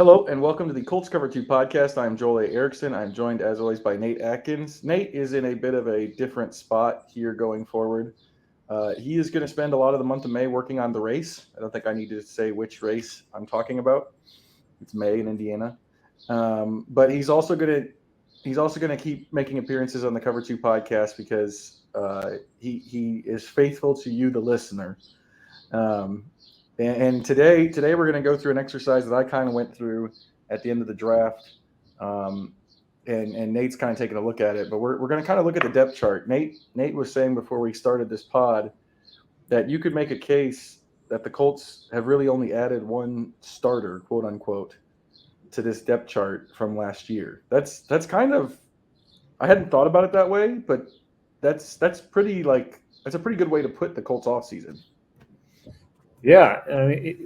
Hello and welcome to the Colts Cover-2 Podcast. I'm Joel A. Erickson. I'm joined as always by Nate Atkins. Nate is in a bit of a different spot here going forward. He is going to spend a lot of the month of May working on the race. I don't think I need to say which race I'm talking about. It's May in Indiana. But he's also going to keep making appearances on the Cover-2 Podcast because he is faithful to you, the listener. And today we're going to go through an exercise that I kind of went through at the end of the draft, and Nate's kind of taking a look at it. But we're going to kind of look at the depth chart. Nate was saying before we started this pod that you could make a case that the Colts have really only added one starter, quote unquote, to this depth chart from last year. That's kind of, I hadn't thought about it that way, but that's a pretty good way to put the Colts offseason. Yeah,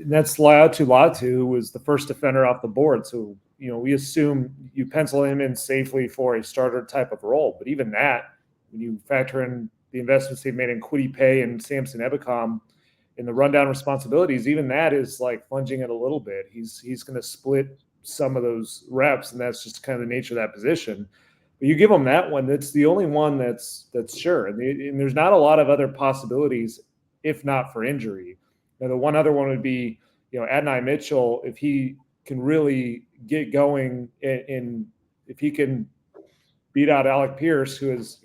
that's Latu, who was the first defender off the board. So, we assume you pencil him in safely for a starter type of role. But even that, when you factor in the investments they've made in Kwity Paye and Samson Ebukam in the rundown responsibilities, even that is like plunging it a little bit. He's going to split some of those reps, and that's just kind of the nature of that position. But you give him that one, that's the only one that's sure. And there's not a lot of other possibilities, if not for injury. Now, the one other one would be, Adonai Mitchell, if he can really get going and if he can beat out Alec Pierce, who is,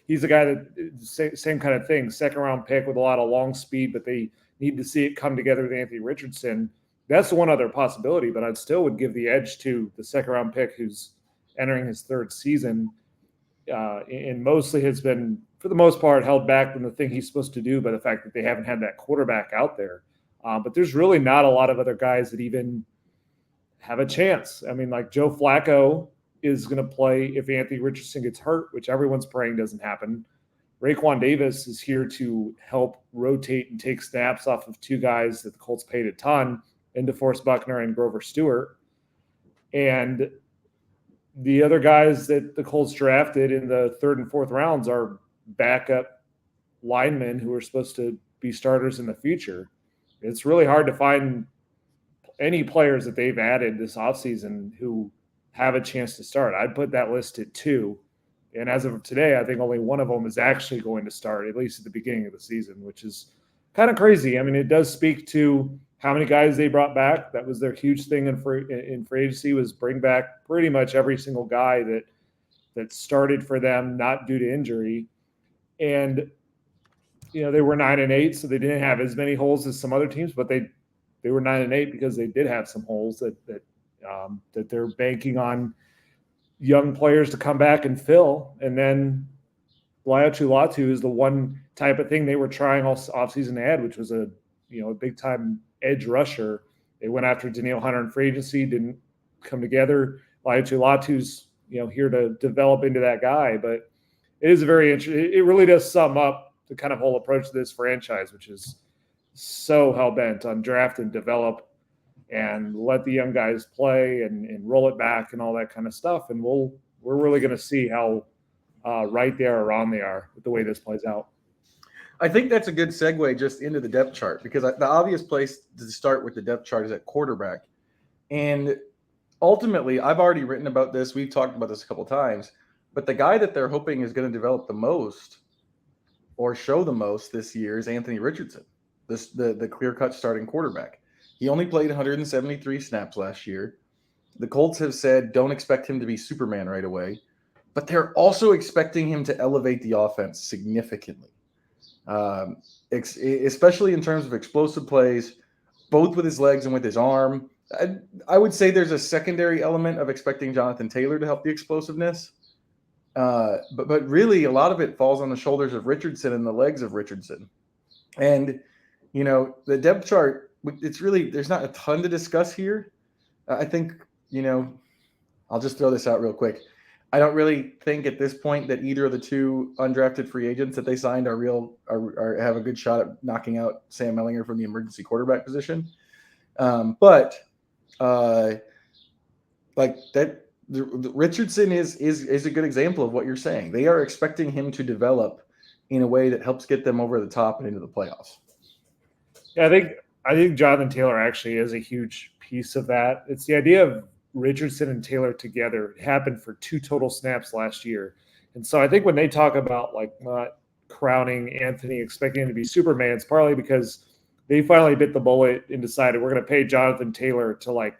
he's the guy that same kind of thing, second round pick with a lot of long speed, but they need to see it come together with Anthony Richardson. That's the one other possibility, but I'd still would give the edge to the second round pick who's entering his third season and mostly has been, for the most part, held back from the thing he's supposed to do by the fact that they haven't had that quarterback out there. But there's really not a lot of other guys that even have a chance. I mean, like Joe Flacco is going to play if Anthony Richardson gets hurt, which everyone's praying doesn't happen. Raekwon Davis is here to help rotate and take snaps off of two guys that the Colts paid a ton, in DeForest Buckner and Grover Stewart. And the other guys that the Colts drafted in the third and fourth rounds are backup linemen who are supposed to be starters in the future. It's really hard to find any players that they've added this offseason who have a chance to start. I'd put that list at 2. And as of today, I think only one of them is actually going to start, at least at the beginning of the season, which is kind of crazy. I mean, it does speak to how many guys they brought back. That was their huge thing in free agency, was bring back pretty much every single guy that started for them, not due to injury. And, they were 9-8, so they didn't have as many holes as some other teams, but they were 9-8 because they did have some holes that they're banking on young players to come back and fill. And then Latu is the one type of thing they were trying all offseason to add, which was a big-time edge rusher. They went after Danielle Hunter in free agency, didn't come together. Latu's here to develop into that guy, but it is very interesting. It really does sum up the kind of whole approach to this franchise, which is so hell-bent on draft and develop and let the young guys play and roll it back and all that kind of stuff. And we're really going to see how right they are or wrong they are with the way this plays out. I think that's a good segue just into the depth chart, because the obvious place to start with the depth chart is at quarterback. And ultimately, I've already written about this. We've talked about this a couple of times. But the guy that they're hoping is going to develop the most or show the most this year is Anthony Richardson, the clear-cut starting quarterback. He only played 173 snaps last year. The Colts have said don't expect him to be Superman right away, but they're also expecting him to elevate the offense significantly, especially in terms of explosive plays, both with his legs and with his arm. I would say there's a secondary element of expecting Jonathan Taylor to help the explosiveness. But really, a lot of it falls on the shoulders of Richardson and the legs of Richardson. And, the depth chart, it's really, there's not a ton to discuss here. I think, I'll just throw this out real quick. I don't really think at this point that either of the two undrafted free agents that they signed are have a good shot at knocking out Sam Mellinger from the emergency quarterback position. But Richardson is a good example of what you're saying. They are expecting him to develop in a way that helps get them over the top and into the playoffs. Yeah, I think Jonathan Taylor actually is a huge piece of that. It's the idea of Richardson and Taylor together. It happened for 2 total snaps last year. And so I think when they talk about like not crowning Anthony, expecting him to be Superman, it's partly because they finally bit the bullet and decided we're going to pay Jonathan Taylor to like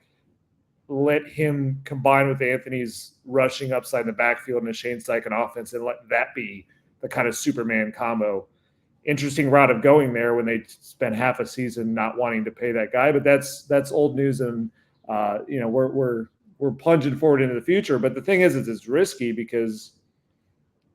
let him combine with Anthony's rushing upside the backfield in a Shane Steichen offense and let that be the kind of Superman combo. Interesting route of going there when they spent half a season not wanting to pay that guy, but that's old news, and we're plunging forward into the future. But the thing is it's risky because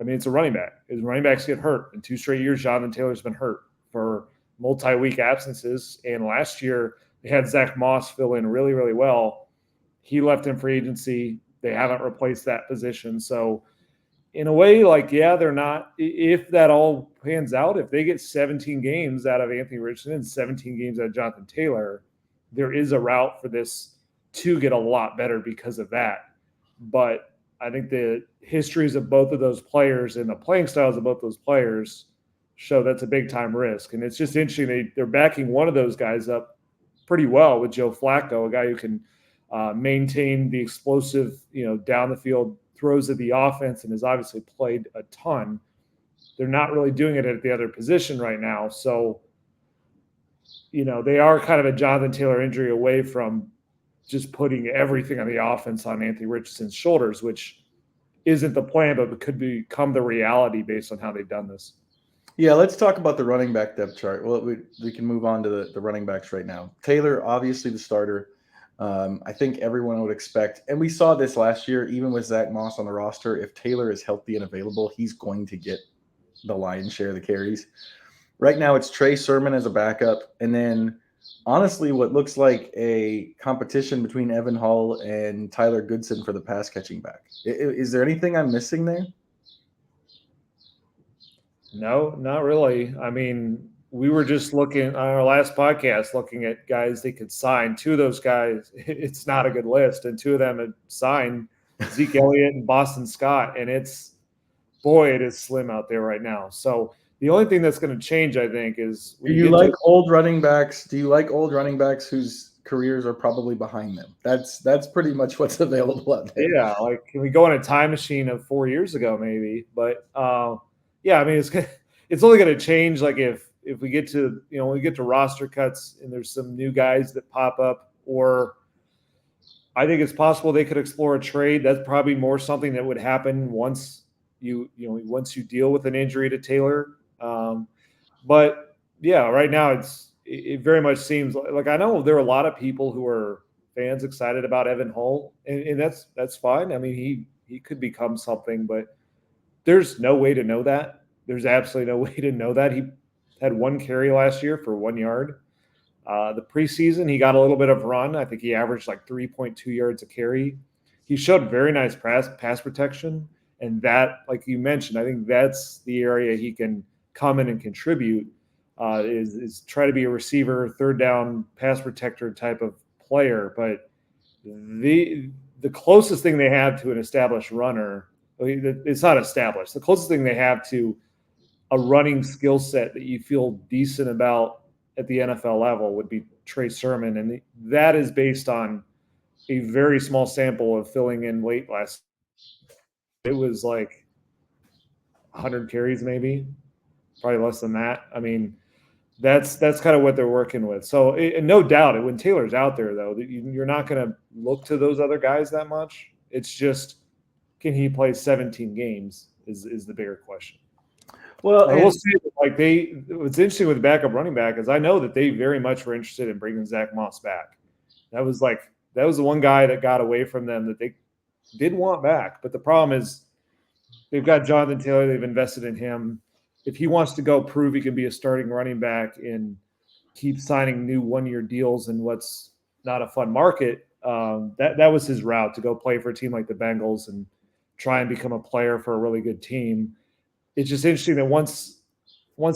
it's a running back. His running backs get hurt. In 2 straight years, Jonathan Taylor's been hurt for multi-week absences, and last year they had Zach Moss fill in really, really well. He left in free agency. They haven't replaced that position, so in a way, they're not. If that all pans out, if they get 17 games out of Anthony Richardson and 17 games out of Jonathan Taylor, there is a route for this to get a lot better because of that. But I think the histories of both of those players and the playing styles of both those players show that's a big-time risk. And it's just interesting. They're backing one of those guys up pretty well with Joe Flacco, a guy who can maintain the explosive, down the field throws at the offense and has obviously played a ton. They're not really doing it at the other position right now. So, they are kind of a Jonathan Taylor injury away from just putting everything on the offense on Anthony Richardson's shoulders, which isn't the plan, but could become the reality based on how they've done this. Yeah, let's talk about the running back depth chart. Well, we can move on to the running backs right now. Taylor, obviously the starter. I think everyone would expect, and we saw this last year, even with Zach Moss on the roster, if Taylor is healthy and available, he's going to get the lion's share of the carries. Right now, it's Trey Sermon as a backup, and then honestly, what looks like a competition between Evan Hull and Tyler Goodson for the pass catching back. Is there anything I'm missing there? No, not really. We were just looking on our last podcast, looking at guys they could sign. 2 of those guys, it's not a good list, and 2 of them had signed, Zeke Elliott and Boston Scott, and it is slim out there right now. So the only thing that's going to change, I think, is do you like old running backs whose careers are probably behind them? That's pretty much what's available out there. Yeah, can we go on a time machine of 4 years ago, maybe? But it's only going to change if we get to when we get to roster cuts and there's some new guys that pop up, or I think it's possible they could explore a trade. That's probably more something that would happen once you deal with an injury to Taylor. But yeah, right now it very much seems like I know there are a lot of people who are fans excited about Evan Hull, and that's fine. He could become something, but there's no way to know that. There's absolutely no way to know that. He had 1 carry last year for 1 yard. The preseason, he got a little bit of run. I think he averaged 3.2 yards a carry. He showed very nice pass protection. And that, like you mentioned, I think that's the area he can come in and contribute, is try to be a receiver, third down pass protector type of player. But the closest thing they have to an established runner, it's not established. The closest thing they have to a running skill set that you feel decent about at the NFL level would be Trey Sermon. And that is based on a very small sample of filling in late last. It was 100 carries, maybe, probably less than that. That's kind of what they're working with. So no doubt when Taylor's out there, though, you're not going to look to those other guys that much. It's just, can he play 17 games is the bigger question. Well, I will say that, what's interesting with the backup running back is I know that they very much were interested in bringing Zach Moss back. That was the one guy that got away from them that they did want back. But the problem is they've got Jonathan Taylor. They've invested in him. If he wants to go prove he can be a starting running back and keep signing new 1-year deals in what's not a fun market, that was his route, to go play for a team like the Bengals and try and become a player for a really good team. It's just interesting that once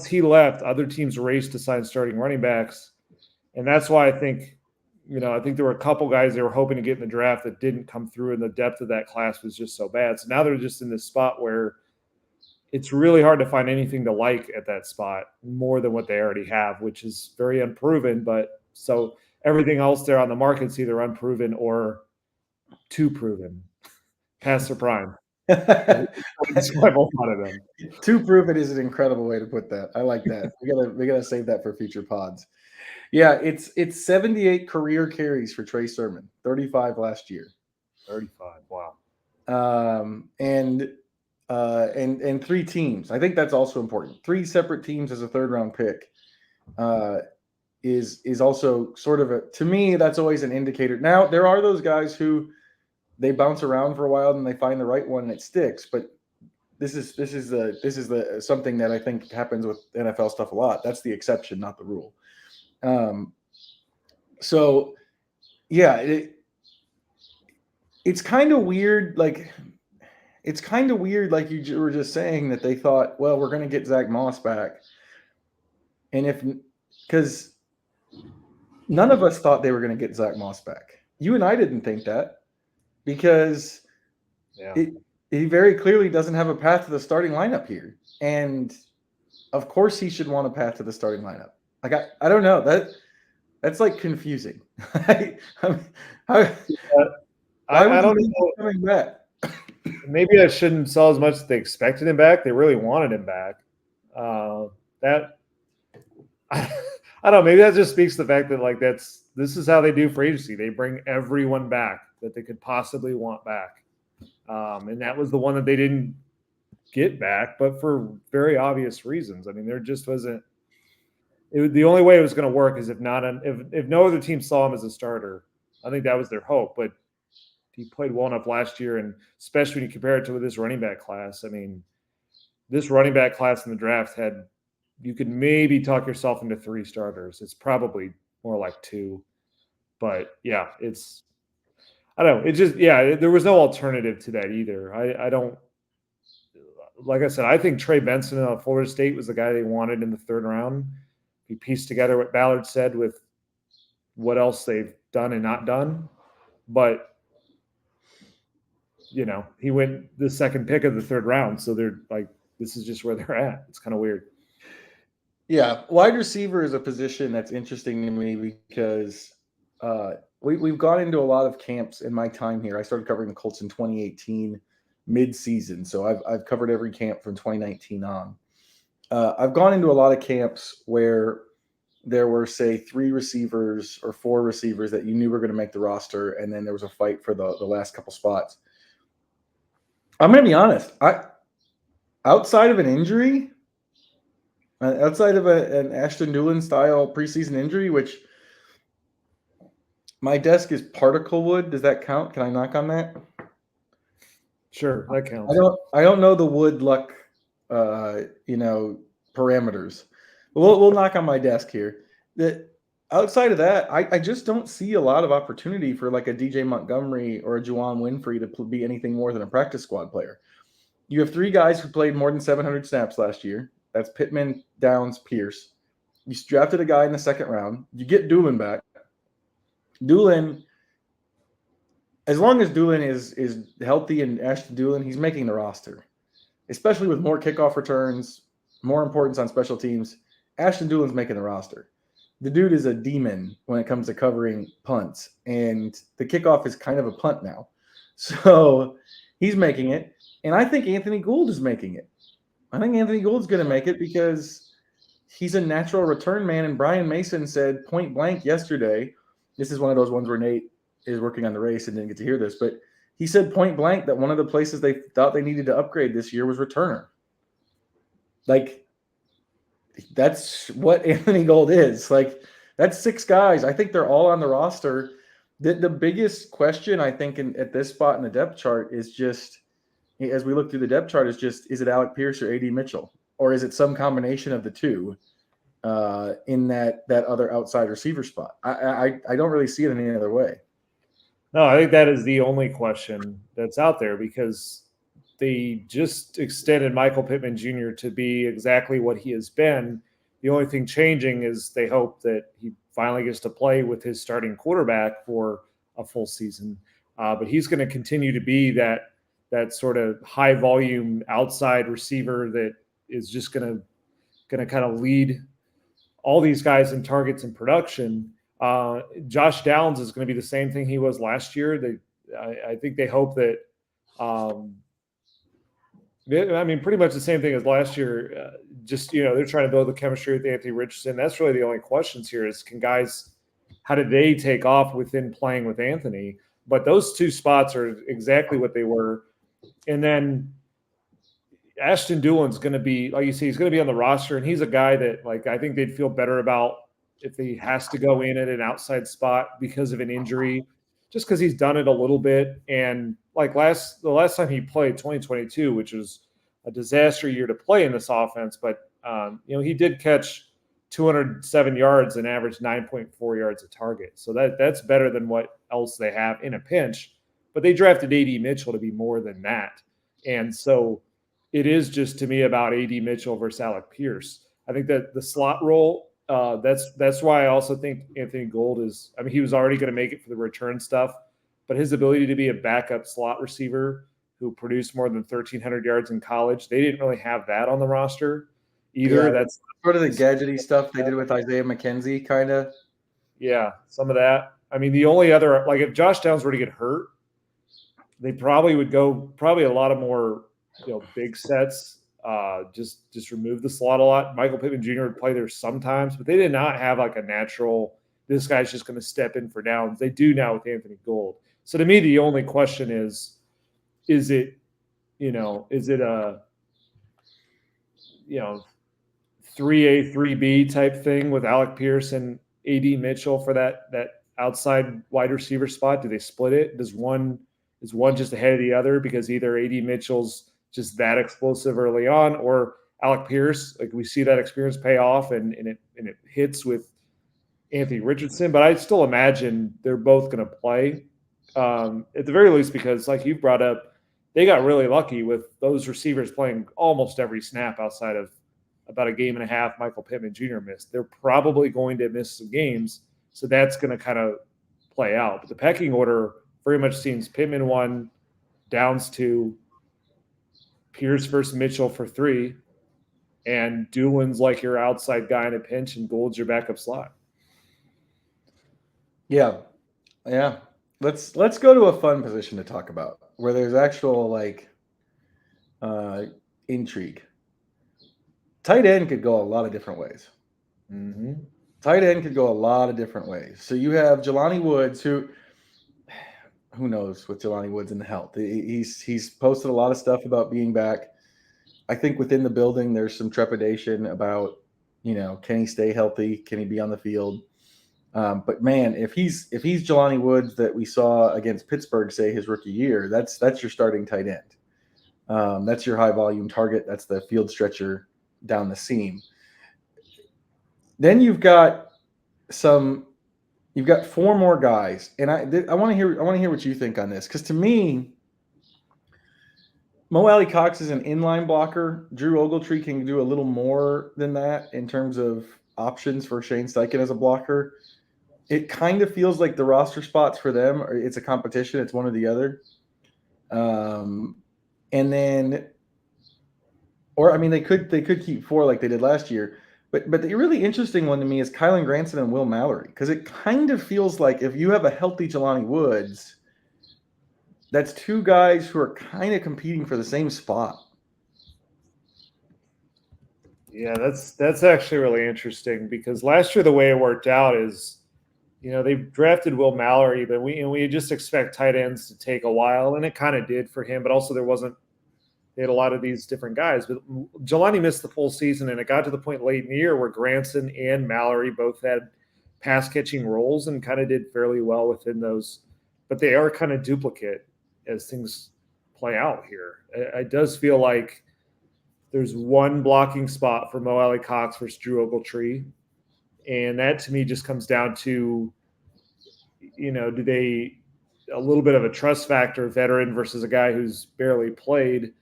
he left, other teams raced to sign starting running backs. And that's why I think there were a couple guys they were hoping to get in the draft that didn't come through, and the depth of that class was just so bad. So now they're just in this spot where it's really hard to find anything to like at that spot more than what they already have, which is very unproven, but So everything else there on the market's either unproven or too proven, past their prime. Describe a lot of them. Too proven is an incredible way to put that. I like that. We gotta save that for future pods. Yeah, it's 78 career carries for Trey Sermon, 35 last year. 35. Wow. And 3 teams. I think that's also important. 3 separate teams as a 3rd round pick is also sort of to me, that's always an indicator. Now there are those guys who they bounce around for a while and they find the right one and it sticks, but this is the something that I think happens with NFL stuff a lot. That's the exception, not the rule. So yeah, it's kind of weird. Like you were just saying that they thought, well, we're going to get Zach Moss back. And because none of us thought they were going to get Zach Moss back. You and I didn't think that because he very clearly doesn't have a path to the starting lineup here. And of course he should want a path to the starting lineup. Like, I don't know, that's like confusing. I don't know. Coming back. Maybe I shouldn't sell as much as they expected him back. They really wanted him back. I don't know. Maybe that just speaks to the fact that like this is how they do free agency. They bring everyone back that they could possibly want back. And that was the one that they didn't get back, but for very obvious reasons. I mean, there just wasn't. The only way it was going to work is if no other team saw him as a starter. I think that was their hope, but he played well enough last year, and especially when you compare it to this running back class. I mean, this running back class in the draft you could maybe talk yourself into 3 starters. It's probably more like 2, but yeah, I don't know. It just, there was no alternative to that either. I don't, like I said, I think Trey Benson of Florida State was the guy they wanted in the 3rd round. He pieced together what Ballard said with what else they've done and not done. But, he went the 2nd pick of the 3rd round. So they're like, this is just where they're at. It's kind of weird. Yeah. Wide receiver is a position that's interesting to me because we've gone into a lot of camps in my time here. I started covering the Colts in 2018 mid-season. So I've covered every camp from 2019 on. I've gone into a lot of camps where there were, say, 3 receivers or 4 receivers that you knew were going to make the roster, and then there was a fight for the last couple spots. I'm going to be honest. Outside of an injury, outside of an Ashton Dulin style preseason injury, which my desk is particle wood. Does that count? Can I knock on that? Sure, that counts. I don't know the wood luck, parameters. We'll knock on my desk here. Outside of that, I just don't see a lot of opportunity for like a DJ Montgomery or a Juwan Winfrey to be anything more than a practice squad player. You have 3 guys who played more than 700 snaps last year. That's Pittman, Downs, Pierce. You drafted a guy in the 2nd round. You get Dulin back. Dulin, as long as Dulin is healthy and Ashton Dulin, he's making the roster, especially with more kickoff returns, more importance on special teams. Ashton Dulin's making the roster. The dude is a demon when it comes to covering punts, and the kickoff is kind of a punt now. So he's making it, and I think Anthony Gould is making it. I think Anthony Gould's going to make it because he's a natural return man, and Brian Mason said point blank yesterday, this is one of those ones where Nate is working on the race and didn't get to hear this, but he said point blank that one of the places they thought they needed to upgrade this year was returner. Like, that's what Anthony Gould is. Like, that's 6 guys. I think they're all on the roster. The biggest question, I think, at this spot in the depth chart is just, as we look through the depth chart, is it Alec Pierce or A.D. Mitchell? Or is it some combination of the 2 in that other outside receiver spot? I don't really see it any other way. No, I think that is the only question that's out there because they just extended Michael Pittman Jr. to be exactly what he has been. The only thing changing is they hope that he finally gets to play with his starting quarterback for a full season. But he's going to continue to be that sort of high volume outside receiver that is just going to kind of lead all these guys in targets and production. Josh Downs is going to be the same thing he was last year. I think they hope that. Pretty much the same thing as last year. They're trying to build the chemistry with Anthony Richardson. That's really the only questions here is how did they take off within playing with Anthony? But those two spots are exactly what they were. And then Ashton Doolin's going to be, like you say, he's going to be on the roster, and he's a guy that, like, I think they'd feel better about if he has to go in at an outside spot because of an injury, just because he's done it a little bit. And like the last time he played, 2022, which was a disaster year to play in this offense, but he did catch 207 yards and averaged 9.4 yards a target. So that's better than what else they have in a pinch. But they drafted A.D. Mitchell to be more than that. And so it is just, to me, about A.D. Mitchell versus Alec Pierce. I think that the slot role, that's why I also think Anthony Gould is – he was already going to make it for the return stuff, but his ability to be a backup slot receiver who produced more than 1,300 yards in college, they didn't really have that on the roster either. Yeah, that's sort of the gadgety stuff they did with Isaiah McKenzie, kind of. Yeah, some of that. The only other – like if Josh Downs were to get hurt, they probably would go a lot of more big sets. Just remove the slot a lot. Michael Pittman Jr. would play there sometimes, but they did not have like a natural, this guy's just going to step in for downs. They do now with Anthony Gould. So to me, the only question is it a 3A, 3B type thing with Alec Pierce and A.D. Mitchell for that outside wide receiver spot? Do they split it? Is one just ahead of the other because either A.D. Mitchell's just that explosive early on, or Alec Pierce, like we see that experience pay off and it hits with Anthony Richardson. But I still imagine they're both going to play at the very least, because like you brought up, they got really lucky with those receivers playing almost every snap outside of about a game and a half Michael Pittman Jr. missed. They're probably going to miss some games, so that's going to kind of play out. But the pecking order very much seems Pittman 1, Downs 2, Pierce versus Mitchell for 3, and Doolin's like your outside guy in a pinch, and Gould's your backup slot. Yeah. Let's go to a fun position to talk about where there's actual intrigue. Tight end could go a lot of different ways. Mm-hmm. Tight end could go a lot of different ways. So you have Jelani Woods, who knows with Jelani Woods and the health. He's posted a lot of stuff about being back. I think within the building there's some trepidation about, can he stay healthy? Can he be on the field? But man, if he's Jelani Woods that we saw against Pittsburgh, say his rookie year, that's your starting tight end. That's your high volume target. That's the field stretcher down the seam. Then you've got 4 more guys, and I want to hear what you think on this, because to me, Mo Alley Cox is an inline blocker. Drew Ogletree can do a little more than that in terms of options for Shane Steichen as a blocker. It kind of feels like the roster spots for them it's a competition. It's one or the other. They could keep 4 like they did last year. But the really interesting one to me is Kylan Granson and Will Mallory, because it kind of feels like if you have a healthy Jelani Woods, that's 2 guys who are kind of competing for the same spot. Yeah, that's actually really interesting, because last year the way it worked out is, they drafted Will Mallory, but we just expect tight ends to take a while, and it kind of did for him. But also they had a lot of these different guys. But Jelani missed the full season, and it got to the point late in the year where Granson and Mallory both had pass-catching roles and kind of did fairly well within those. But they are kind of duplicate as things play out here. It does feel like there's one blocking spot for Mo Alley Cox versus Drew Ogletree. And that to me just comes down to, do they a little bit of a trust factor, veteran versus a guy who's barely played.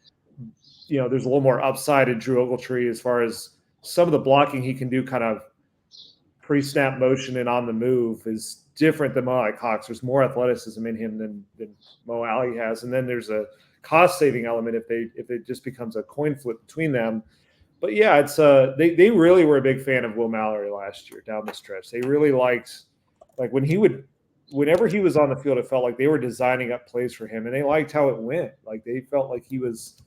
There's a little more upside in Drew Ogletree as far as some of the blocking he can do kind of pre-snap motion and on the move is different than Mo Alley Cox. There's more athleticism in him than Mo Alley has. And then there's a cost-saving element if it just becomes a coin flip between them. But yeah, it's they really were a big fan of Will Mallory last year down the stretch. They really liked like whenever he was on the field, it felt like they were designing up plays for him, and they liked how it went. Like they felt like he was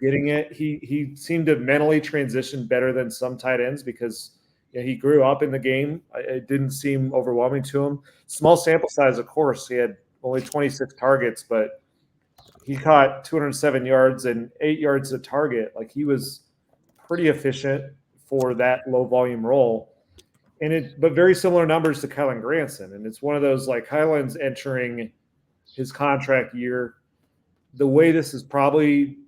getting it. He seemed to mentally transition better than some tight ends because he grew up in the game. It didn't seem overwhelming to him. Small sample size, of course. He had only 26 targets, but he caught 207 yards and 8 yards a target. Like he was pretty efficient for that low volume role. But very similar numbers to Kylan Granson. And it's one of those, like, Kylan's entering his contract year. The way this is probably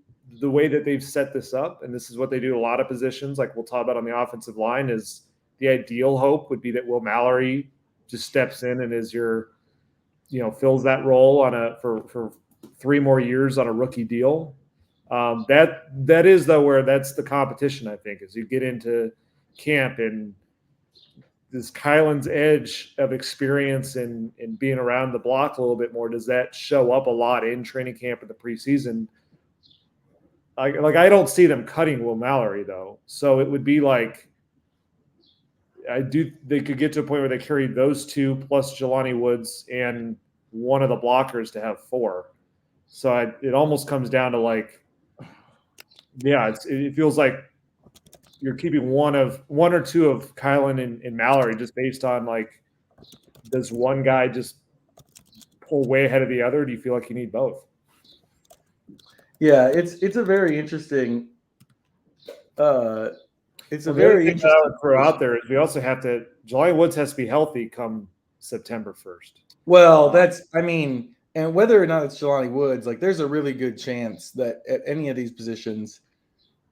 the way that they've set this up, and this is what they do a lot of positions, like we'll talk about on the offensive line, is the ideal hope would be that Will Mallory just steps in and is fills that role for 3 more years on a rookie deal. That is, though, where that's the competition, I think, as you get into camp and this Kylan's edge of experience and being around the block a little bit more. Does that show up a lot in training camp in the preseason? I don't see them cutting Will Mallory, though. So it would be like, they could get to a point where they carry those 2 plus Jelani Woods and one of the blockers to have 4. So it almost comes down to like, it feels like you're keeping one or two of Kylan and Mallory just based on, like, does one guy just pull way ahead of the other? Do you feel like you need both? Yeah, it's a very interesting. It's a very interesting. Throw out there is we also have to. Jelani Woods has to be healthy come September 1st. Well, and whether or not it's Jelani Woods, like, there's a really good chance that at any of these positions,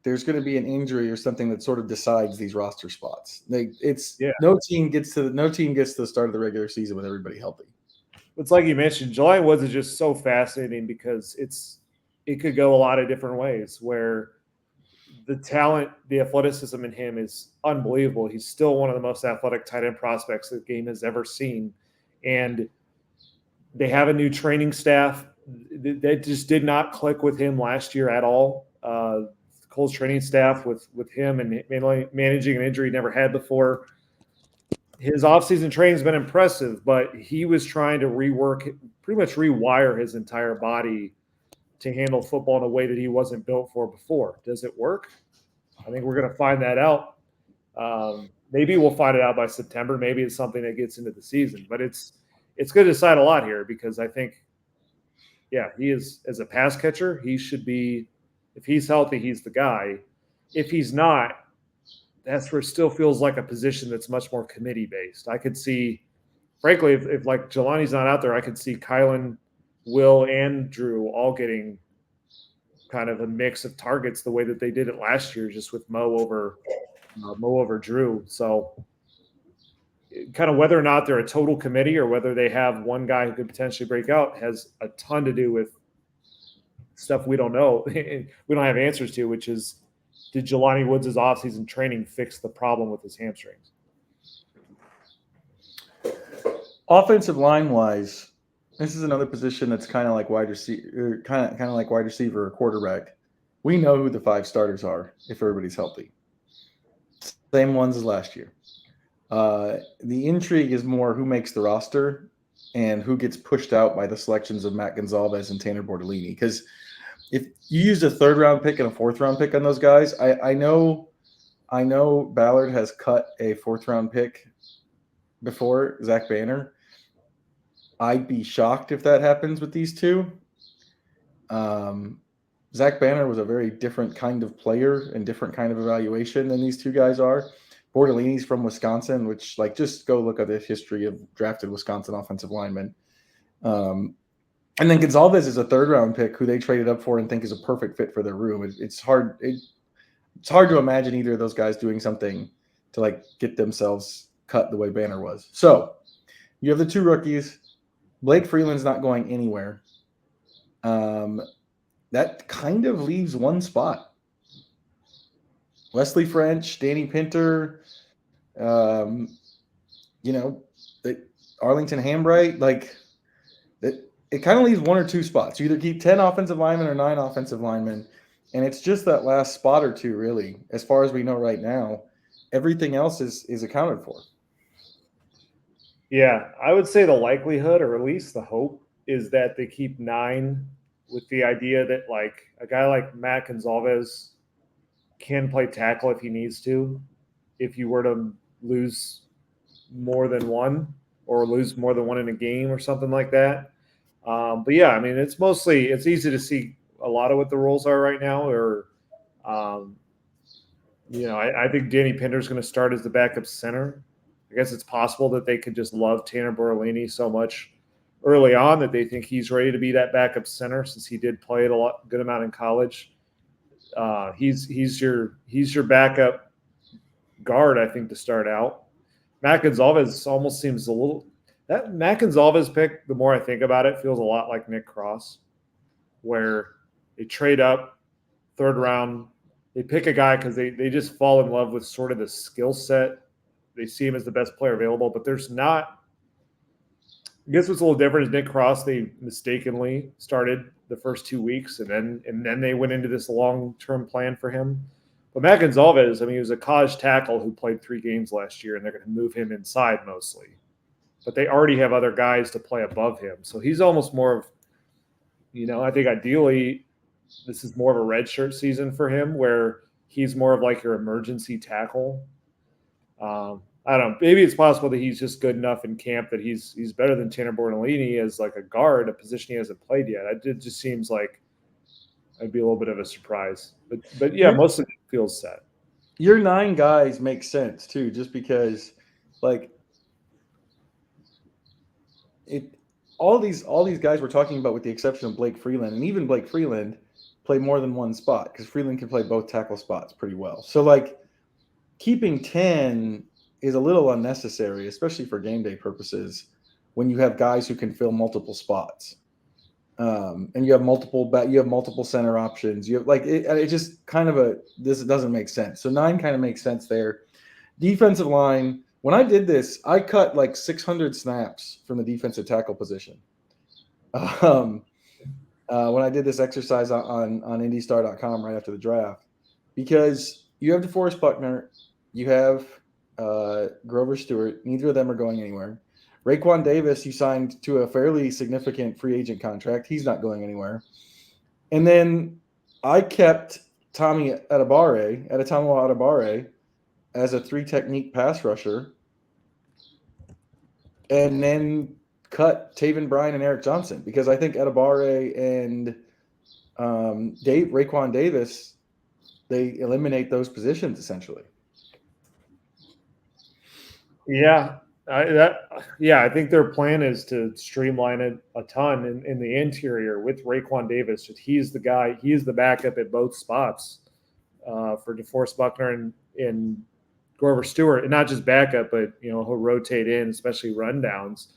there's going to be an injury or something that sort of decides these roster spots. No team gets to the start of the regular season with everybody healthy. It's like you mentioned, Jelani Woods is just so fascinating because it could go a lot of different ways, where the talent, the athleticism in him is unbelievable. He's still one of the most athletic tight end prospects the game has ever seen. And they have a new training staff that just did not click with him last year at all. Colts training staff with him and managing an injury he never had before. His offseason training has been impressive, but he was trying to pretty much rewire his entire body to handle football in a way that he wasn't built for before. Does it work? I think we're going to find that out. Maybe we'll find it out by September. Maybe it's something that gets into the season, but it's going to decide a lot here, because I think, he is, as a pass catcher, he should be, if he's healthy, he's the guy. If he's not, that's where it still feels like a position that's much more committee based. I could see, frankly, if like Jelani's not out there, I could see Kylan, Will, and Drew all getting kind of a mix of targets the way that they did it last year, just with Mo over Drew. So kind of whether or not they're a total committee or whether they have one guy who could potentially break out has a ton to do with stuff we don't know. We don't have answers to, which is, did Jelani Woods' offseason training fix the problem with his hamstrings? Offensive line wise, this is another position that's kind of like wide receiver, kind of like wide receiver or quarterback. We know who the 5 starters are if everybody's healthy. Same ones as last year. The intrigue is more who makes the roster and who gets pushed out by the selections of Matt Gonzalez and Tanner Bortolini. Because if you used a 3rd round pick and a 4th round pick on those guys, I know Ballard has cut a 4th round pick before, Zach Banner. I'd be shocked if that happens with these 2. Zach Banner was a very different kind of player and different kind of evaluation than these 2 guys are. Bortolini's from Wisconsin, which, like, just go look at the history of drafted Wisconsin offensive linemen. And then Gonzalez is a 3rd round pick who they traded up for and think is a perfect fit for their room. It's hard to imagine either of those guys doing something to, like, get themselves cut the way Banner was. So you have the 2 rookies. Blake Freeland's not going anywhere. That kind of leaves one spot. Wesley French, Danny Pinter, Arlington Hambright, like, it kind of leaves 1 or 2 spots. You either keep 10 offensive linemen or 9 offensive linemen, and it's just that last spot or 2, really, as far as we know right now. Everything else is accounted for. Yeah, I would say the likelihood, or at least the hope, is that they keep 9 with the idea that like a guy like Matt Gonzalez can play tackle if he needs to. If you were to lose more than one or lose more than one in a game or something like that. But yeah, I mean, it's easy to see a lot of what the rules are right now. Or, um, I think Danny Pinder's going to start as the backup center. I guess it's possible that they could just love Tanner Borrellini so much early on that they think he's ready to be that backup center since he did play it good amount in college. He's your backup guard, I think, to start out. Matt Gonzalez almost seems a little that Matt Gonzalez pick. The more I think about it, feels a lot like Nick Cross, where they trade up third round. They pick a guy because they just fall in love with sort of the skill set. They see him as the best player available, but there's not. I guess what's a little different is Nick Cross. They mistakenly started the first 2 weeks, and then they went into this long term plan for him. But Matt Gonzalez, I mean, he was a college tackle who played 3 games last year, and they're going to move him inside mostly. But they already have other guys to play above him, so he's almost more of, I think ideally this is more of a redshirt season for him, where he's more of like your emergency tackle. I don't know. Maybe it's possible that he's just good enough in camp that he's better than Tanner Borrellini as like a guard, a position he hasn't played yet. It just seems like it'd be a little bit of a surprise. But yeah, most of it feels set. Your 9 guys make sense too, just because like all these guys we're talking about, with the exception of Blake Freeland, and even Blake Freeland play more than one spot because Freeland can play both tackle spots pretty well. So like keeping 10 is a little unnecessary, especially for game day purposes, when you have guys who can fill multiple spots, and you have multiple center options. You have it just kind of this doesn't make sense. So 9 kind of makes sense there. Defensive line. When I did this, I cut like 600 snaps from the defensive tackle position. When I did this exercise on IndyStar.com right after the draft, because you have DeForest Buckner, you have Grover Stewart. Neither of them are going anywhere. Raekwon Davis, you signed to a fairly significant free agent contract. He's not going anywhere. And then I kept Tommy Adebawore as a 3 technique pass rusher, and then cut Taven Bryan and Eric Johnson, because I think Adebawore and Raekwon Davis, they eliminate those positions essentially. Yeah, I think their plan is to streamline it a ton in the interior with Raekwon Davis. He's the guy. He's the backup at both spots for DeForest Buckner and Grover Stewart, and not just backup, but he'll rotate in, especially rundowns.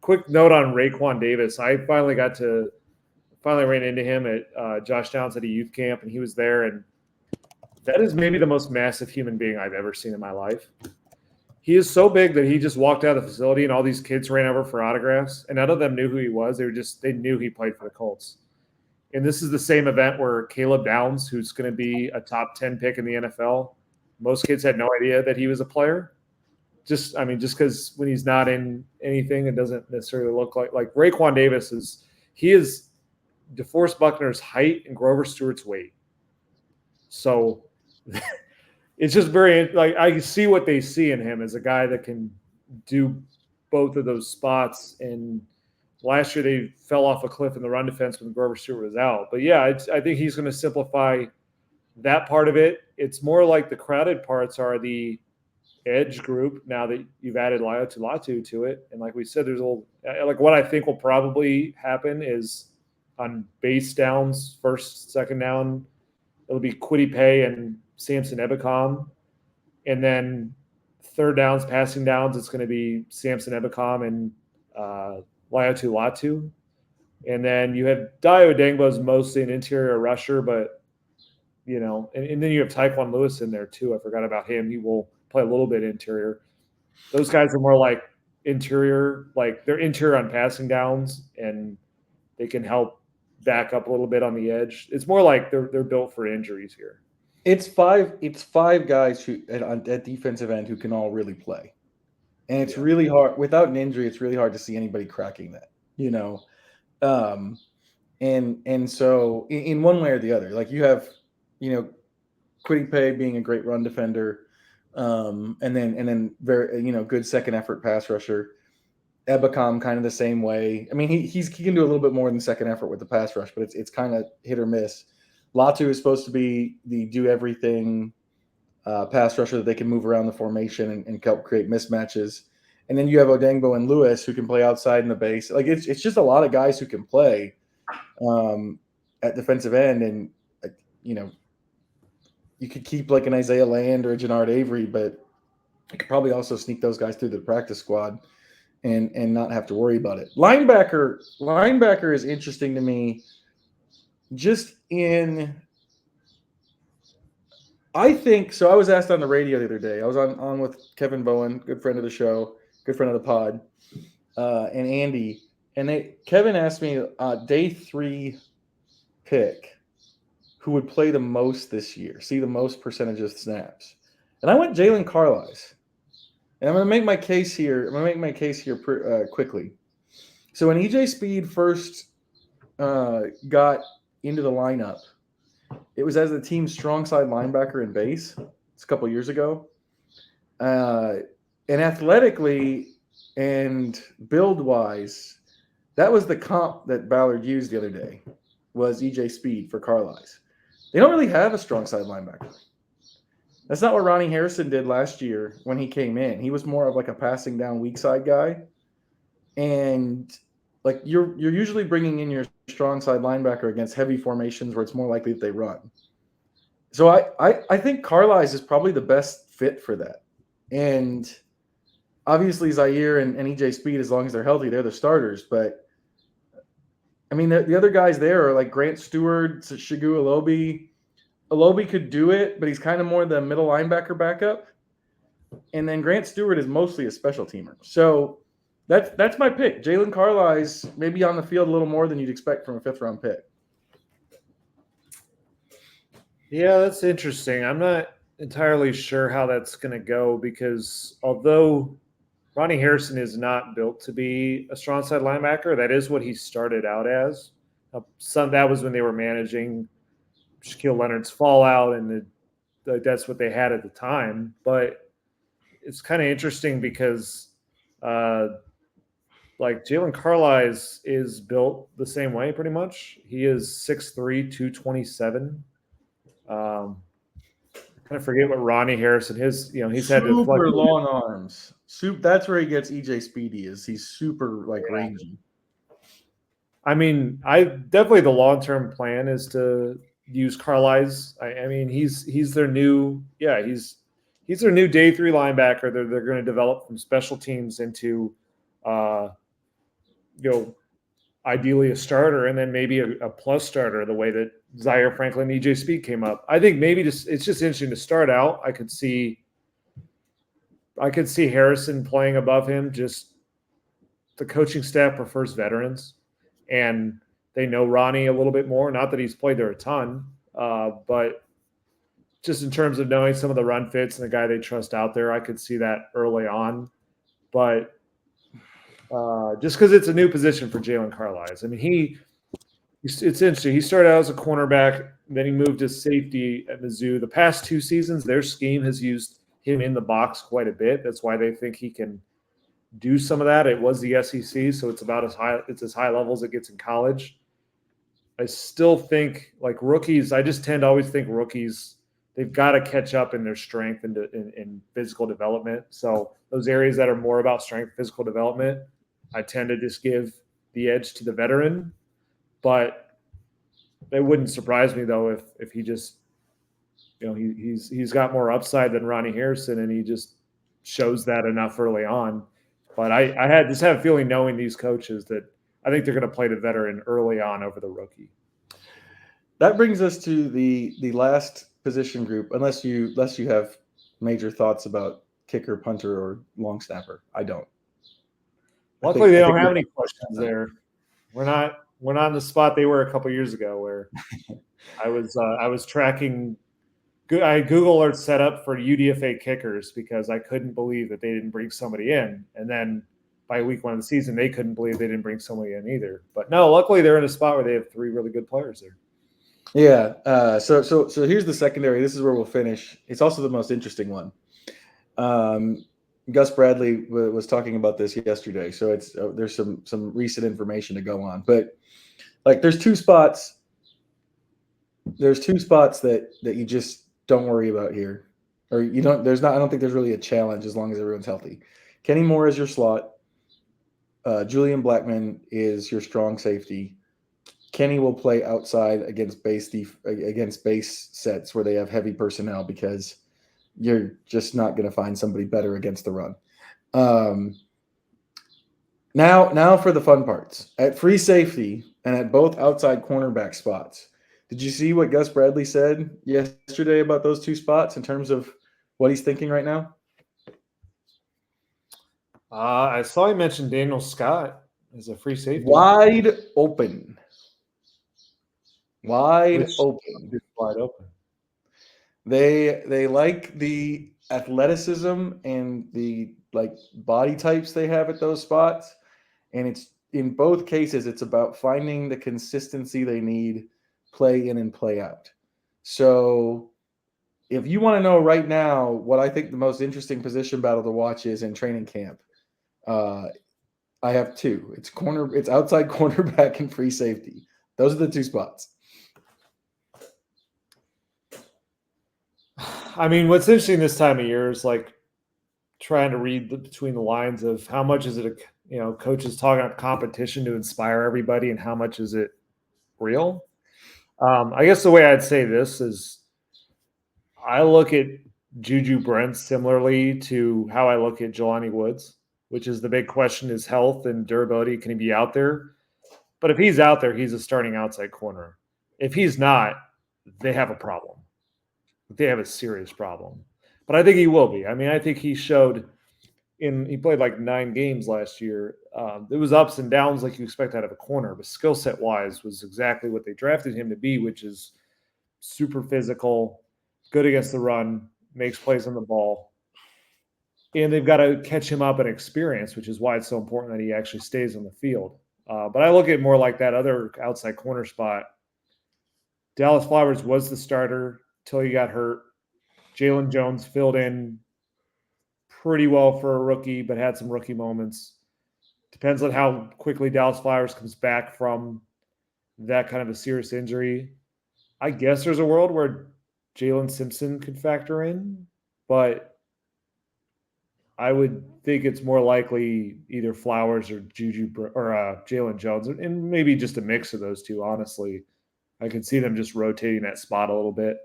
Quick note on Raekwon Davis: I finally ran into him at Josh Downs at a youth camp, and he was there, and that is maybe the most massive human being I've ever seen in my life. He is so big that he just walked out of the facility, and all these kids ran over for autographs, and none of them knew who he was. They knew he played for the Colts. And this is the same event where Caleb Downs, who's going to be a top 10 pick in the NFL, most kids had no idea that he was a player. Just because when he's not in anything, it doesn't necessarily look like Raekwon Davis is DeForest Buckner's height and Grover Stewart's weight. So it's just very, I see what they see in him as a guy that can do both of those spots. And last year they fell off a cliff in the run defense when Grover Stewart was out. But yeah, I think he's going to simplify that part of it. It's more like the crowded parts are the edge group now that you've added Latu to it. And like we said, there's what I think will probably happen is on base downs, first, second down, it'll be Kwity Paye and Samson Ebukam. And then third downs, passing downs, it's going to be Samson Ebukam and Latu. And then you have Dio Dengbo's mostly an interior rusher, but and then you have Tyquan Lewis in there too. I forgot about him. He will play a little bit interior. Those guys are more like interior, like they're interior on passing downs, and they can help back up a little bit on the edge. It's more like they're built for injuries here. It's five guys who at defensive end who can all really play. And it's really hard without an injury. It's really hard to see anybody cracking that, and so in one way or the other, like you have, Kwity Paye being a great run defender, and then very good second effort pass rusher. Ebicom kind of the same way. I mean, he can do a little bit more than second effort with the pass rush, but it's kind of hit or miss. Latu is supposed to be the do everything pass rusher that they can move around the formation and help create mismatches. And then you have Odengbo and Lewis who can play outside in the base. Like it's just a lot of guys who can play at defensive end, and you could keep like an Isaiah Land or a Jannard Avery, but you could probably also sneak those guys through the practice squad and not have to worry about it. Linebacker is interesting to me. I think so. I was asked on the radio the other day. I was on with Kevin Bowen, good friend of the show, good friend of the pod, and Andy. And Kevin asked me day 3 pick who would play the most this year, see the most percentage of snaps. And I went Jalen Carlies. And I'm going to make my case here. Quickly. So when EJ Speed first got into the lineup, it was as the team's strong side linebacker in base. It's a couple years ago. And athletically and build-wise, that was the comp that Ballard used the other day, was EJ Speed for Carlies. They don't really have a strong side linebacker. That's not what Ronnie Harrison did last year when he came in. He was more of like a passing down weak side guy. And like you're usually bringing in your strong side linebacker against heavy formations where it's more likely that they run. So I think Carlies is probably the best fit for that. And obviously Zaire and EJ Speed, as long as they're healthy, they're the starters. But I mean, the other guys there are like Grant Stewart, Shigu Alobi. Alobi could do it, but he's kind of more the middle linebacker backup. And then Grant Stewart is mostly a special teamer. So that's my pick. Jalen Carlies, maybe on the field a little more than you'd expect from a 5th-round pick. Yeah, that's interesting. I'm not entirely sure how that's going to go because although Ronnie Harrison is not built to be a strong side linebacker, that is what he started out as. That was when they were managing Shaquille Leonard's fallout, and that's what they had at the time. But it's kind of interesting because like Jalen Carlies is built the same way pretty much. He is 6'3", 227. I kind of forget what Ronnie Harrison is. He's had super long arms. That's where he gets EJ Speedy is. He's super rangy. I mean, definitely the long-term plan is to use Carlies. I mean, he's their new he's their new day 3 linebacker. They're going to develop from special teams into ideally a starter and then maybe a plus starter, the way that Zaire Franklin and EJ Speed came up. I think maybe it's just interesting to start out. I could see Harrison playing above him. Just the coaching staff prefers veterans, and they know Ronnie a little bit more. Not that he's played there a ton, but just in terms of knowing some of the run fits and the guy they trust out there, I could see that early on. But just because it's a new position for Jalen Carlies. I mean, it's interesting. He started out as a cornerback, then he moved to safety at Mizzou. The past 2 seasons, their scheme has used him in the box quite a bit. That's why they think he can do some of that. It was the SEC, so it's about as high level as it gets in college. I still think like rookies, I just tend to always think rookies, they've got to catch up in their strength and in physical development. So those areas that are more about strength, physical development, I tend to just give the edge to the veteran. But it wouldn't surprise me though if he just, he's got more upside than Ronnie Harrison, and he just shows that enough early on. But I have a feeling, knowing these coaches, that I think they're going to play the veteran early on over the rookie. That brings us to the last position group, unless you have major thoughts about kicker, punter, or long snapper. I don't. Luckily, they don't have any questions there. We're not in the spot they were a couple years ago, where I was tracking I Google alerts set up for UDFA kickers because I couldn't believe that they didn't bring somebody in. And then by week 1 of the season, they couldn't believe they didn't bring somebody in either. But no, luckily they're in a spot where they have 3 really good players there. Yeah. So here's the secondary. This is where we'll finish. It's also the most interesting one. Gus Bradley was talking about this yesterday, so it's there's some recent information to go on. But like, there's two spots. There's two spots that you just don't worry about here, or you don't. There's not. I don't think there's really a challenge as long as everyone's healthy. Kenny Moore is your slot. Julian Blackman is your strong safety. Kenny will play outside against base sets where they have heavy personnel because you're just not going to find somebody better against the run. Now for the fun parts. At free safety and at both outside cornerback spots, did you see what Gus Bradley said yesterday about those two spots in terms of what he's thinking right now? I saw he mentioned Daniel Scott as a free safety. Wide open. Wide open. They like the athleticism and the body types they have at those spots, and it's in both cases it's about finding the consistency they need play in and play out. So if you want to know right now what I think the most interesting position battle to watch is in training camp, I have two. It's outside cornerback and free safety. Those are the two spots. I mean, what's interesting this time of year is like trying to read between the lines of how much is it, coaches talking about competition to inspire everybody and how much is it real. I guess the way I'd say this is I look at Juju Brent similarly to how I look at Jelani Woods, which is the big question is health and durability. Can he be out there? But if he's out there, he's a starting outside corner. If he's not, they have a problem. They have a serious problem. But I think he will be. I mean, I think he showed he played like 9 games last year. It was ups and downs like you expect out of a corner, but skill set wise was exactly what they drafted him to be, which is super physical, good against the run, makes plays on the ball. And they've got to catch him up in experience, which is why it's so important that he actually stays on the field. But I look at it more like that other outside corner spot. Dallas Flowers was the starter till he got hurt. Jalen Jones filled in pretty well for a rookie, but had some rookie moments. Depends on how quickly Dallas Flowers comes back from that kind of a serious injury. I guess there's a world where Jalen Simpson could factor in, but I would think it's more likely either Flowers or Juju or Jalen Jones, and maybe just a mix of those two, honestly. I can see them just rotating that spot a little bit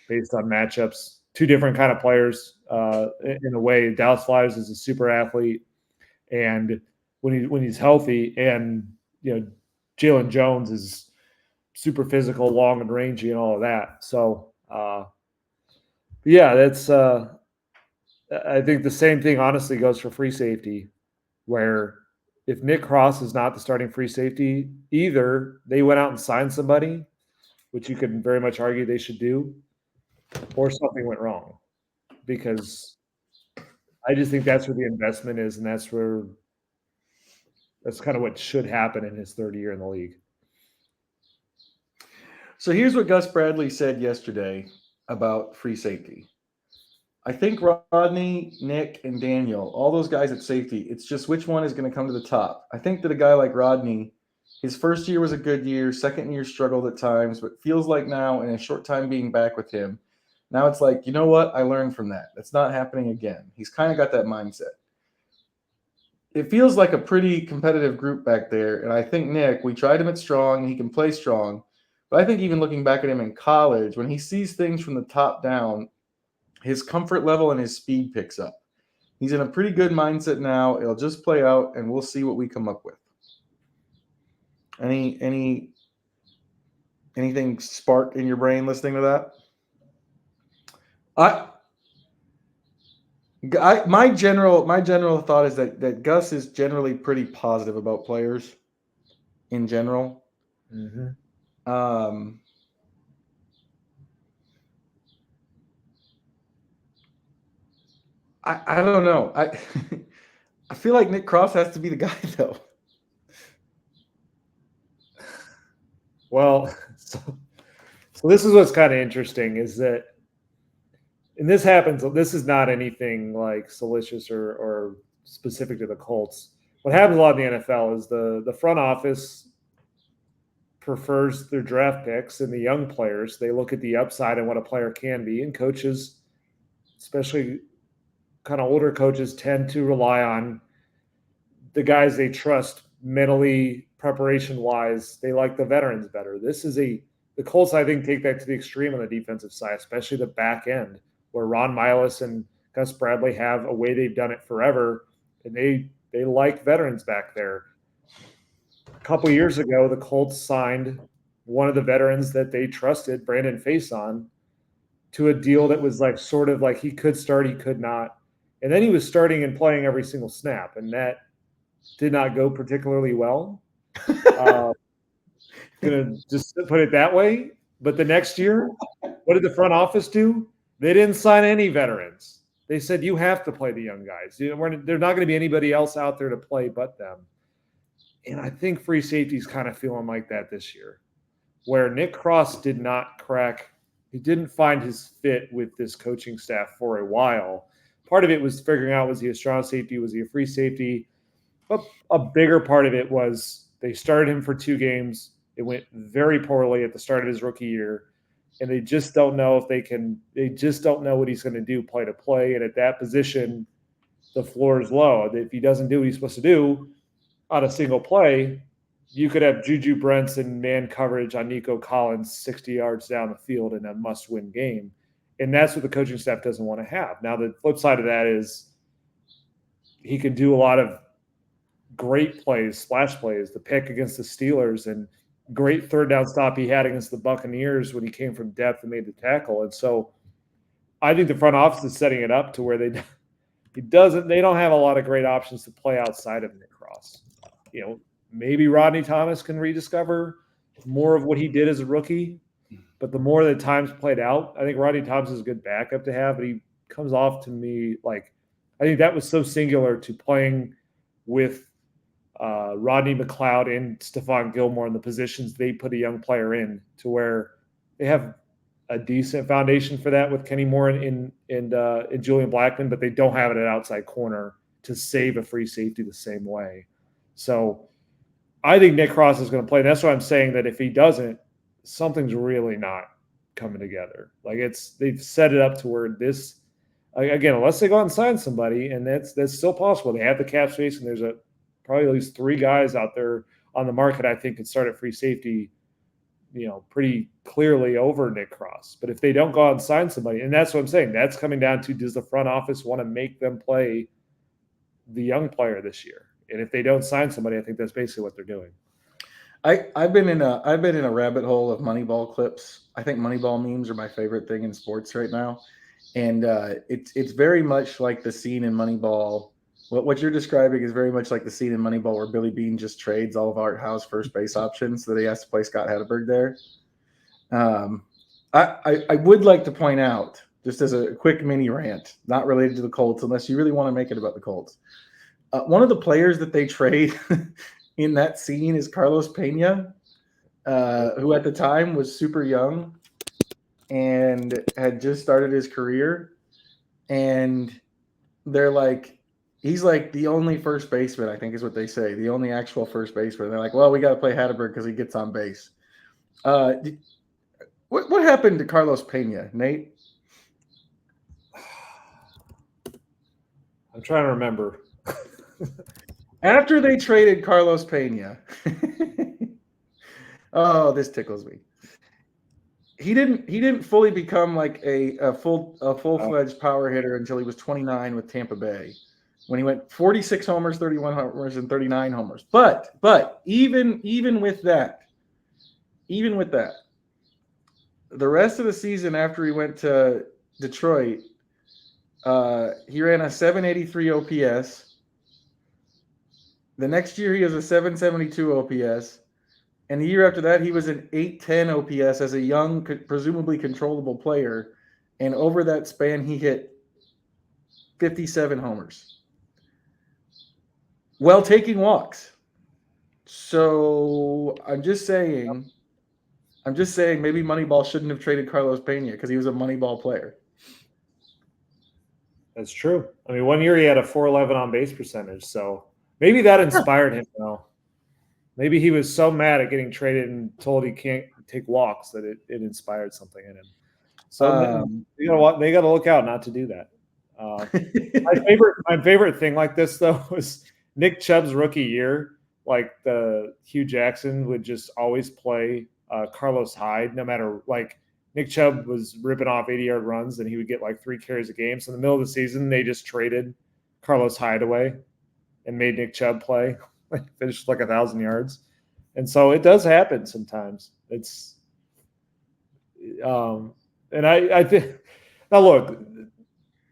based on matchups. Two different kind of players in a way. Dallas Flowers is a super athlete, and when he's healthy, and Jalen Jones is super physical, long and rangy, and all of that. So, yeah, that's. I think the same thing honestly goes for free safety, where if Nick Cross is not the starting free safety, either they went out and signed somebody, which you could very much argue they should do, or something went wrong, because I just think that's where the investment is, and that's kind of what should happen in his third year in the league. So here's what Gus Bradley said yesterday about free safety. I think Rodney, Nick, and Daniel, all those guys at safety, it's just which one is going to come to the top. I think that a guy like Rodney, his first year was a good year, second year struggled at times, but feels like now in a short time being back with him, now it's like, you know what? I learned from that. That's not happening again. He's kind of got that mindset. It feels like a pretty competitive group back there, and I think Nick, we tried him at strong, and he can play strong, but I think even looking back at him in college, when he sees things from the top down, his comfort level and his speed picks up. He's in a pretty good mindset now. It'll just play out, and we'll see what we come up with. Anything spark in your brain listening to that? My general thought is that Gus is generally pretty positive about players in general. Mm-hmm. I don't know. I feel like Nick Cross has to be the guy though. Well, so this is what's kind of interesting is that, and this happens, this is not anything like salacious or specific to the Colts. What happens a lot in the NFL is the front office prefers their draft picks and the young players. They look at the upside and what a player can be, and coaches, especially kind of older coaches, tend to rely on the guys they trust mentally, preparation wise. They like the veterans better. The Colts, I think, take that to the extreme on the defensive side, especially the back end, where Ron Miles and Gus Bradley have a way they've done it forever, and they like veterans back there. A couple of years ago, the Colts signed one of the veterans that they trusted, Brandon Faison, to a deal that was like sort of like he could start, he could not. And then he was starting and playing every single snap, and that did not go particularly well. Gonna just put it that way. But the next year, what did the front office do? They didn't sign any veterans. They said, you have to play the young guys. There's not going to be anybody else out there to play but them. And I think free safety is kind of feeling like that this year, where Nick Cross did not crack. He didn't find his fit with this coaching staff for a while. Part of it was figuring out, was he a strong safety? Was he a free safety? But a bigger part of it was they started him for 2 games. It went very poorly at the start of his rookie year. And they just don't know if they just don't know what he's going to do play to play. And at that position, the floor is low. If he doesn't do what he's supposed to do on a single play, you could have Juju Brents man coverage on Nico Collins 60 yards down the field in a must-win game. And that's what the coaching staff doesn't want to have. Now, the flip side of that is he can do a lot of great plays, splash plays, the pick against the Steelers, and great third down stop he had against the Buccaneers when he came from depth and made the tackle. And so I think the front office is setting it up to where they don't have a lot of great options to play outside of Nick Cross. Maybe Rodney Thomas can rediscover more of what he did as a rookie, but the more that time's played out, I think Rodney Thomas is a good backup to have, but he comes off to me like, I think that was so singular to playing with Rodney McLeod and Stephon Gilmore in the positions they put a young player in, to where they have a decent foundation for that with Kenny Moore and Julian Blackmon, but they don't have it at outside corner to save a free safety the same way. So I think Nick Cross is going to play. And that's why I'm saying that if he doesn't, something's really not coming together. Like they've set it up to where this, again, unless they go out and sign somebody, and that's still possible. They have the cap space, and there's probably at least 3 guys out there on the market I think could start at free safety, pretty clearly over Nick Cross. But if they don't go out and sign somebody, and that's what I'm saying, that's coming down to, does the front office want to make them play the young player this year? And if they don't sign somebody, I think that's basically what they're doing. I've been in a rabbit hole of Moneyball clips. I think Moneyball memes are my favorite thing in sports right now, and it's very much like the scene in Moneyball. What you're describing is very much like the scene in Moneyball where Billy Beane just trades all of Art Howe's first base options so that he has to play Scott Hatteberg there. I would like to point out, just as a quick mini rant, not related to the Colts, unless you really want to make it about the Colts. One of the players that they trade in that scene is Carlos Pena, who at the time was super young and had just started his career. And they're like, he's like the only first baseman, I think is what they say, the only actual first baseman. They're like, well, we got to play Hatteberg because he gets on base. What happened to Carlos Pena, Nate? I'm trying to remember. After they traded Carlos Pena, oh, this tickles me. He didn't fully become like a full-fledged power hitter until he was 29 with Tampa Bay, when he went 46 homers, 31 homers, and 39 homers. But even with that, the rest of the season after he went to Detroit, he ran a 783 OPS. The next year, he has a 772 OPS. And the year after that, he was an 810 OPS as a young, presumably controllable player. And over that span, he hit 57 homers while taking walks. So I'm just saying maybe Moneyball shouldn't have traded Carlos Pena because he was a Moneyball player. That's true. I mean, one year he had a 411 on base percentage, so maybe that inspired him, though. Maybe he was so mad at getting traded and told he can't take walks that it inspired something in him. So they got to look out not to do that. My favorite thing like this, though, was Nick Chubb's rookie year. Like the Hugh Jackson would just always play Carlos Hyde, no matter like Nick Chubb was ripping off 80-yard runs and he would get like 3 carries a game. So in the middle of the season, they just traded Carlos Hyde away and made Nick Chubb play, like finished like 1,000 yards. And so it does happen sometimes. It's and I think now look,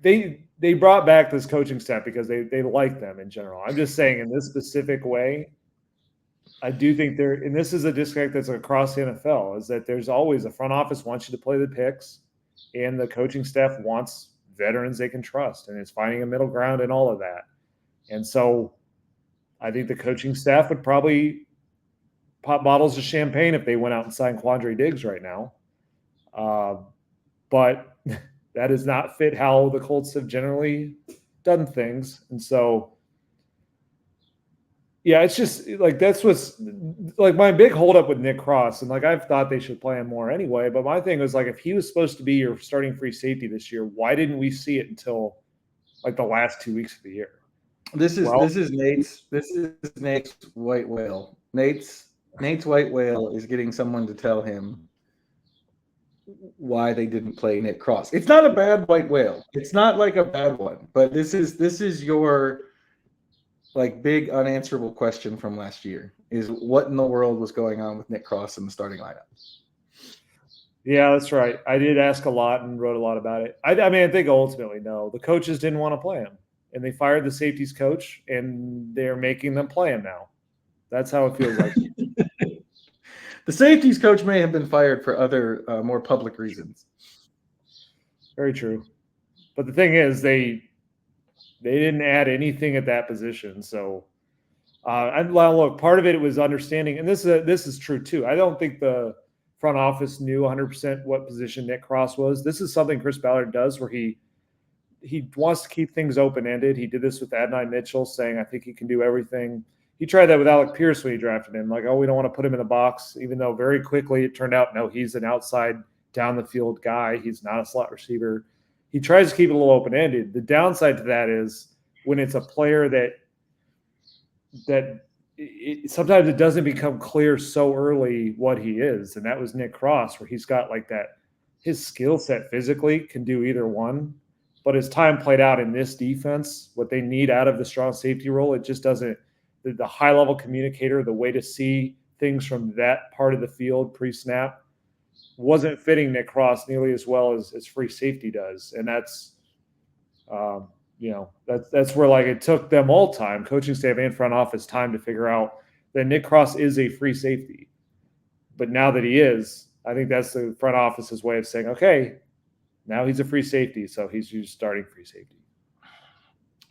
they brought back this coaching staff because they like them in general. I'm just saying in this specific way, I do think and this is a disconnect that's across the NFL, is that there's always a front office wants you to play the picks, and the coaching staff wants veterans they can trust, and it's finding a middle ground and all of that. And so I think the coaching staff would probably pop bottles of champagne if they went out and signed Quandre Diggs right now. But that does not fit how the Colts have generally done things. And so, yeah, it's just like that's what's like my big holdup with Nick Cross. And like I've thought they should play him more anyway. But my thing was like if he was supposed to be your starting free safety this year, why didn't we see it until like the last 2 weeks of the year? This is Nate's white whale. Nate's white whale is getting someone to tell him why they didn't play Nick Cross. It's not a bad white whale. It's not like a bad one, but this is your like big unanswerable question from last year is what in the world was going on with Nick Cross in the starting lineup? Yeah, that's right. I did ask a lot and wrote a lot about it. I mean, I think ultimately, no, the coaches didn't want to play him, and they fired the safeties coach, and they're making them play him now. That's how it feels like. The safeties coach may have been fired for other more public reasons. Very true. But the thing is, they didn't add anything at that position. So, look, part of it was understanding, and this is true too. I don't think the front office knew 100% what position Nick Cross was. This is something Chris Ballard does where he wants to keep things open-ended. He did this with Adonai Mitchell, saying, I think he can do everything. He tried that with Alec Pierce when he drafted him. Like, we don't want to put him in the box, even though very quickly it turned out, no, he's an outside down-the-field guy. He's not a slot receiver. He tries to keep it a little open-ended. The downside to that is when it's a player that sometimes it doesn't become clear so early what he is, and that was Nick Cross, where he's got like that – his skill set physically can do either one. But as time played out in this defense, what they need out of the strong safety role, it just doesn't – the high-level communicator, the way to see things from that part of the field pre-snap wasn't fitting Nick Cross nearly as well as free safety does. And that's, that's where like it took them all time, coaching staff and front office time to figure out that Nick Cross is a free safety. But now that he is, I think that's the front office's way of saying, okay, now he's a free safety, so he's your starting free safety.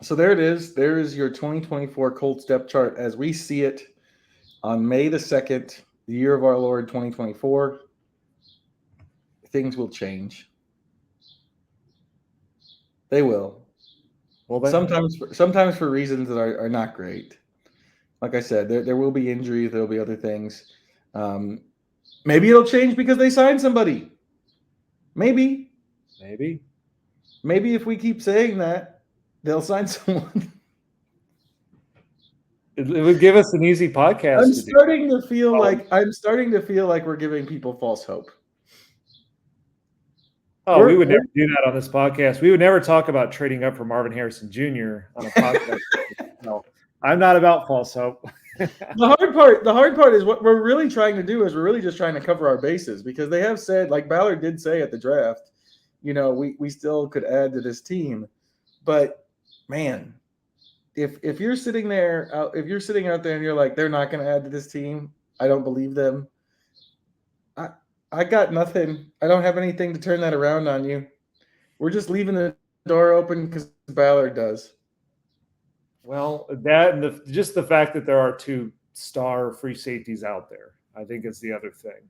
So there it is. There is your 2024 Colts depth chart as we see it on May the 2nd, the year of our Lord 2024. Things will change. They will. Well, sometimes for reasons that are not great. Like I said, there will be injuries. There will be other things. Maybe it'll change because they signed somebody. Maybe if we keep saying that, they'll sign someone. It would give us an easy podcast. I'm starting to feel like we're giving people false hope. Oh, we would never do that on this podcast. We would never talk about trading up for Marvin Harrison Jr. on a podcast. No, I'm not about false hope. The hard part is what we're really trying to do is we're really just trying to cover our bases because they have said, like Ballard did say at the draft, we still could add to this team. But man, if you're sitting there, if you're sitting out there and you're like, they're not going to add to this team, I don't believe them. I got nothing. I don't have anything to turn that around on you. We're just leaving the door open because Ballard does. Well, that and just the fact that there are 2 star free safeties out there, I think is the other thing.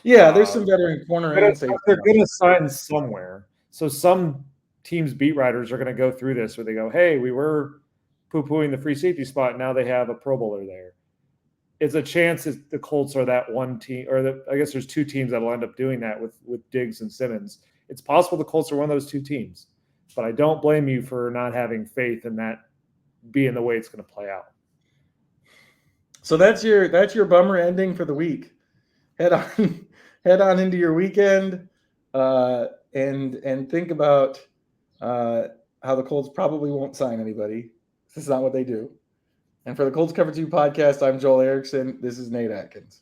Yeah, there's some veteran corner and safety. They're going to sign somewhere. So some teams' beat writers are going to go through this where they go, hey, we were poo-pooing the free safety spot. Now they have a Pro Bowler there. It's a chance that the Colts are that one team, or I guess there's 2 teams that will end up doing that with Diggs and Simmons. It's possible the Colts are one of those 2 teams, but I don't blame you for not having faith in that being the way it's going to play out. So that's your bummer ending for the week. Head on into your weekend, and think about how the Colts probably won't sign anybody. This is not what they do. And for the Colts Cover-2 podcast, I'm Joel Erickson. This is Nate Atkins.